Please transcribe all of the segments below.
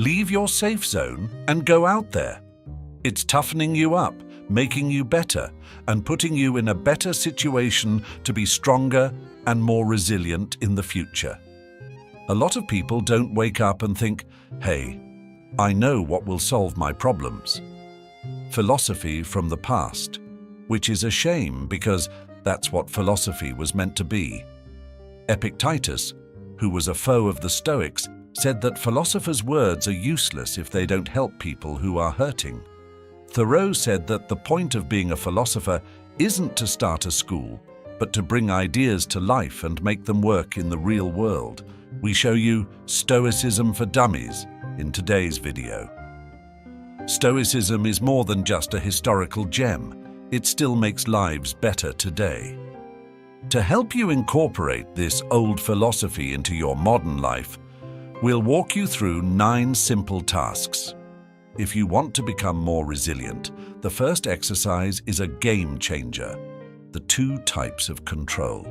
Leave your safe zone and go out there. It's toughening you up, making you better, and putting you in a better situation to be stronger and more resilient in the future. A lot of people don't wake up and think, hey, I know what will solve my problems. Philosophy from the past, which is a shame because that's what philosophy was meant to be. Epictetus, who was a foe of the Stoics, said that philosophers' words are useless if they don't help people who are hurting. Thoreau said that the point of being a philosopher isn't to start a school, but to bring ideas to life and make them work in the real world. We show you Stoicism for Dummies in today's video. Stoicism is more than just a historical gem. It still makes lives better today. To help you incorporate this old philosophy into your modern life, we'll walk you through 9 simple tasks. If you want to become more resilient, the first exercise is a game changer: the 2 types of control.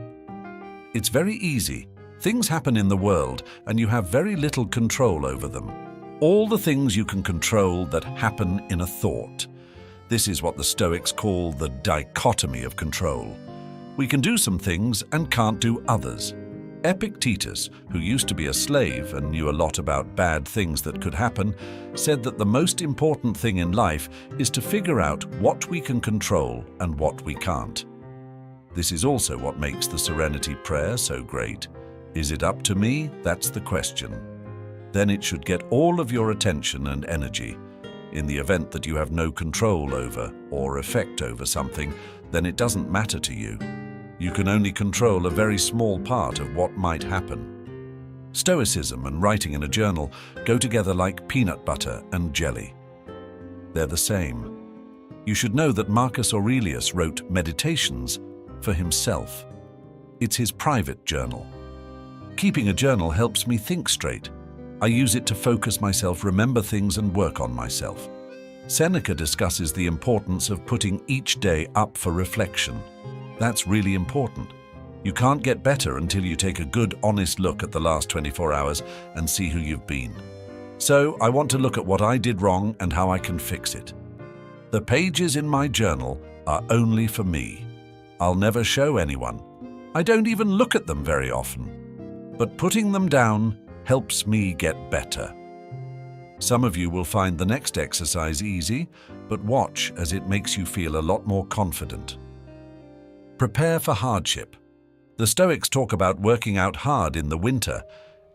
It's very easy. Things happen in the world and you have very little control over them. All the things you can control that happen in a thought. This is what the Stoics call the dichotomy of control. We can do some things and can't do others. Epictetus, who used to be a slave and knew a lot about bad things that could happen, said that the most important thing in life is to figure out what we can control and what we can't. This is also what makes the Serenity Prayer so great. Is it up to me? That's the question. Then it should get all of your attention and energy. In the event that you have no control over or effect over something, then it doesn't matter to you. You can only control a very small part of what might happen. Stoicism and writing in a journal go together like peanut butter and jelly. They're the same. You should know that Marcus Aurelius wrote Meditations for himself. It's his private journal. Keeping a journal helps me think straight. I use it to focus myself, remember things, and work on myself. Seneca discusses the importance of putting each day up for reflection. That's really important. You can't get better until you take a good, honest look at the last 24 hours and see who you've been. So I want to look at what I did wrong and how I can fix it. The pages in my journal are only for me. I'll never show anyone. I don't even look at them very often. But putting them down helps me get better. Some of you will find the next exercise easy, but watch as it makes you feel a lot more confident. Prepare for hardship. The Stoics talk about working out hard in the winter.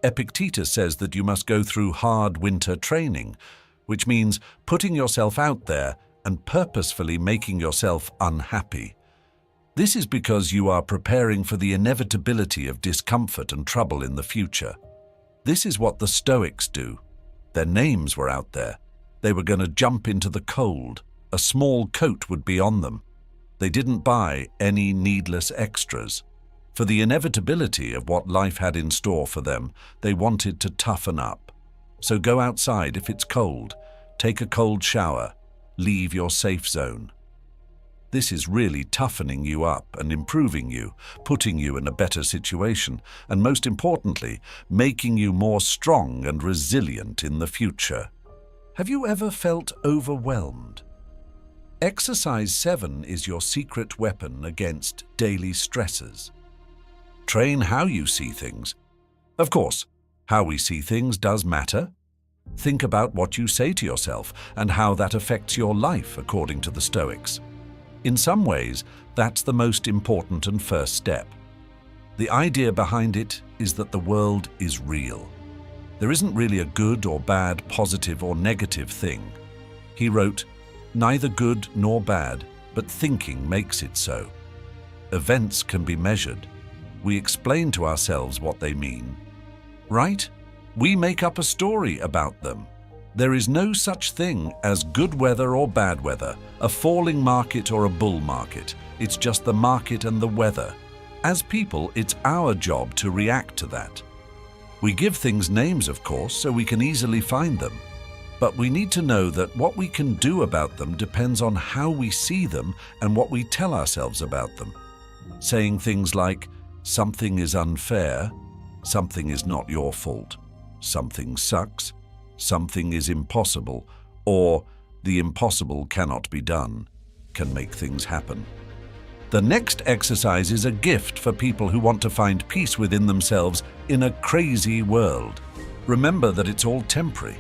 Epictetus says that you must go through hard winter training, which means putting yourself out there and purposefully making yourself unhappy. This is because you are preparing for the inevitability of discomfort and trouble in the future. This is what the Stoics do. Their names were out there. They were going to jump into the cold. A small coat would be on them. They didn't buy any needless extras. For the inevitability of what life had in store for them, they wanted to toughen up. So go outside if it's cold, take a cold shower, leave your safe zone. This is really toughening you up and improving you, putting you in a better situation, and most importantly, making you more strong and resilient in the future. Have you ever felt overwhelmed? Exercise 7 is your secret weapon against daily stresses. Train how you see things. Of course, how we see things does matter. Think about what you say to yourself and how that affects your life, according to the Stoics. In some ways, that's the most important and first step. The idea behind it is that the world is real. There isn't really a good or bad, positive or negative thing. He wrote, "Neither good nor bad, but thinking makes it so." Events can be measured. We explain to ourselves what they mean. Right? We make up a story about them. There is no such thing as good weather or bad weather, a falling market or a bull market. It's just the market and the weather. As people, it's our job to react to that. We give things names, of course, so we can easily find them. But we need to know that what we can do about them depends on how we see them and what we tell ourselves about them. Saying things like, something is unfair, something is not your fault, something sucks, something is impossible, or the impossible cannot be done, can make things happen. The next exercise is a gift for people who want to find peace within themselves in a crazy world. Remember that it's all temporary.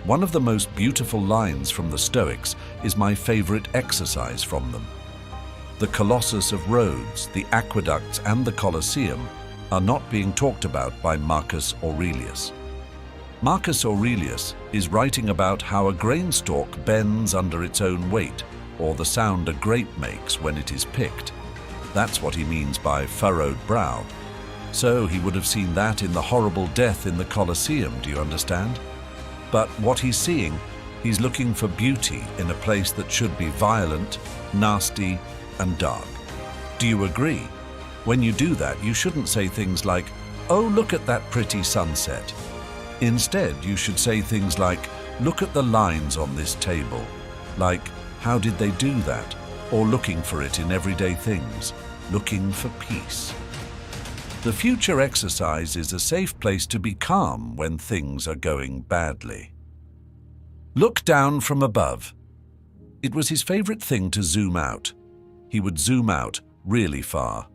One of the most beautiful lines from the Stoics is my favorite exercise from them. The Colossus of Rhodes, the aqueducts, and the Colosseum are not being talked about by Marcus Aurelius. Marcus Aurelius is writing about how a grain stalk bends under its own weight, or the sound a grape makes when it is picked. That's what he means by furrowed brow. So he would have seen that in the horrible death in the Colosseum, do you understand? But what he's seeing, he's looking for beauty in a place that should be violent, nasty, and dark. Do you agree? When you do that, you shouldn't say things like, "Oh, look at that pretty sunset." Instead, you should say things like, "Look at the lines on this table." Like, how did they do that? Or looking for it in everyday things, looking for peace. The future exercise is a safe place to be calm when things are going badly. Look down from above. It was his favorite thing to zoom out. He would zoom out really far.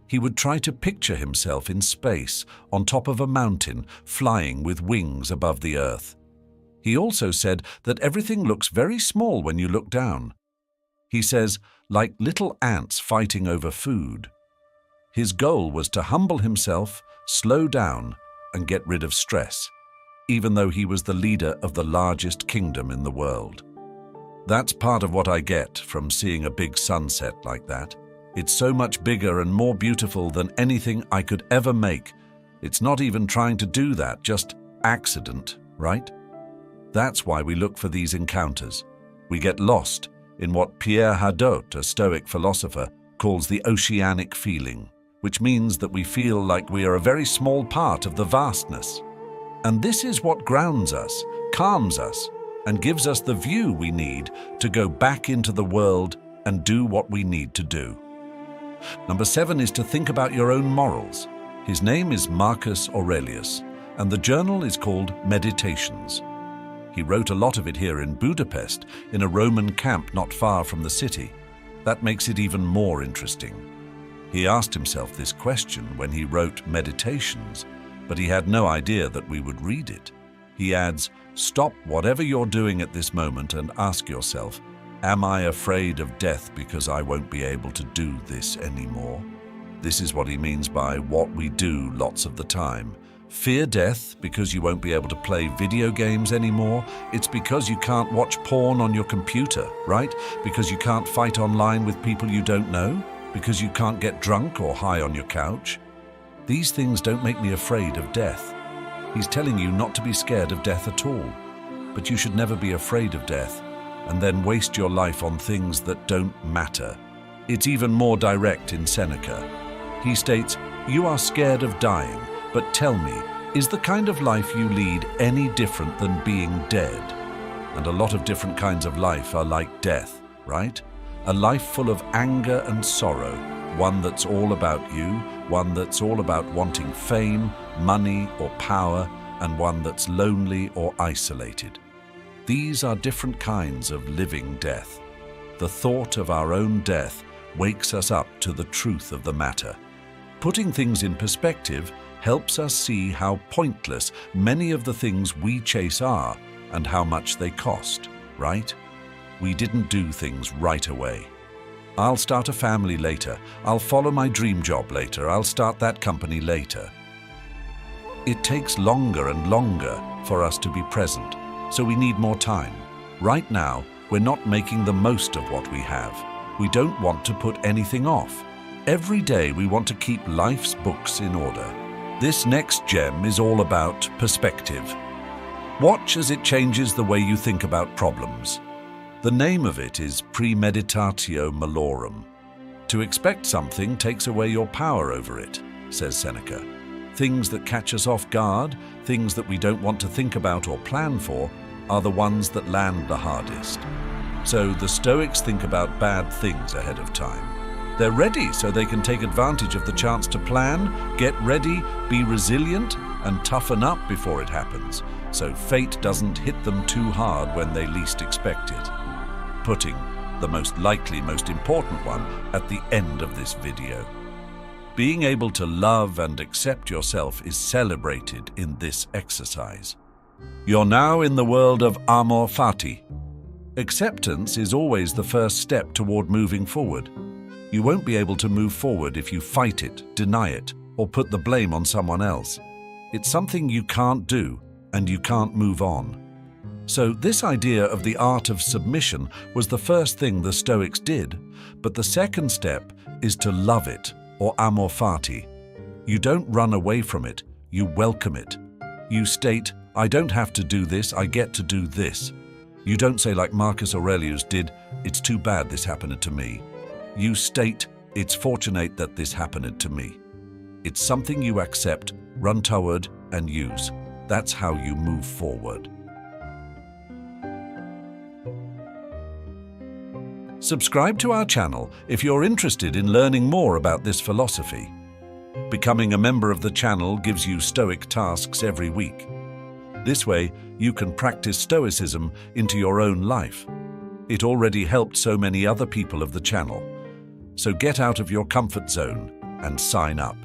He would try to picture himself in space, on top of a mountain, flying with wings above the earth. He also said that everything looks very small when you look down. He says, like little ants fighting over food. His goal was to humble himself, slow down, and get rid of stress, even though he was the leader of the largest kingdom in the world. That's part of what I get from seeing a big sunset like that. It's so much bigger and more beautiful than anything I could ever make. It's not even trying to do that, just accident, right? That's why we look for these encounters. We get lost in what Pierre Hadot, a Stoic philosopher, calls the oceanic feeling, which means that we feel like we are a very small part of the vastness. And this is what grounds us, calms us, and gives us the view we need to go back into the world and do what we need to do. Number 7 is to think about your own morals. His name is Marcus Aurelius, and the journal is called Meditations. He wrote a lot of it here in Budapest, in a Roman camp not far from the city. That makes it even more interesting. He asked himself this question when he wrote Meditations, but he had no idea that we would read it. He adds, "Stop whatever you're doing at this moment and ask yourself, am I afraid of death because I won't be able to do this anymore?" This is what he means by what we do lots of the time. Fear death because you won't be able to play video games anymore. It's because you can't watch porn on your computer, right? Because you can't fight online with people you don't know? Because you can't get drunk or high on your couch? These things don't make me afraid of death. He's telling you not to be scared of death at all. But you should never be afraid of death and then waste your life on things that don't matter. It's even more direct in Seneca. He states, "You are scared of dying, but tell me, is the kind of life you lead any different than being dead?" And a lot of different kinds of life are like death, right? A life full of anger and sorrow, one that's all about you, one that's all about wanting fame, money, or power, and one that's lonely or isolated. These are different kinds of living death. The thought of our own death wakes us up to the truth of the matter. Putting things in perspective helps us see how pointless many of the things we chase are and how much they cost, right? We didn't do things right away. I'll start a family later. I'll follow my dream job later. I'll start that company later. It takes longer and longer for us to be present, so we need more time. Right now, we're not making the most of what we have. We don't want to put anything off. Every day we want to keep life's books in order. This next gem is all about perspective. Watch as it changes the way you think about problems. The name of it is premeditatio malorum. To expect something takes away your power over it, says Seneca. Things that catch us off guard, things that we don't want to think about or plan for, are the ones that land the hardest. So the Stoics think about bad things ahead of time. They're ready so they can take advantage of the chance to plan, get ready, be resilient, and toughen up before it happens. so fate doesn't hit them too hard when they least expect it. Putting the most likely, most important one at the end of this video. Being able to love and accept yourself is celebrated in this exercise. You're now in the world of amor fati. Acceptance is always the first step toward moving forward. You won't be able to move forward if you fight it, deny it, or put the blame on someone else. It's something you can't do, and you can't move on. So this idea of the art of submission was the first thing the Stoics did, but the second step is to love it, or amor fati. You don't run away from it, you welcome it. You state, I don't have to do this, I get to do this. You don't say like Marcus Aurelius did, it's too bad this happened to me. You state, it's fortunate that this happened to me. It's something you accept, run toward, and use. That's how you move forward. Subscribe to our channel if you're interested in learning more about this philosophy. Becoming a member of the channel gives you Stoic tasks every week. This way, you can practice Stoicism into your own life. It already helped so many other people of the channel. So get out of your comfort zone and sign up.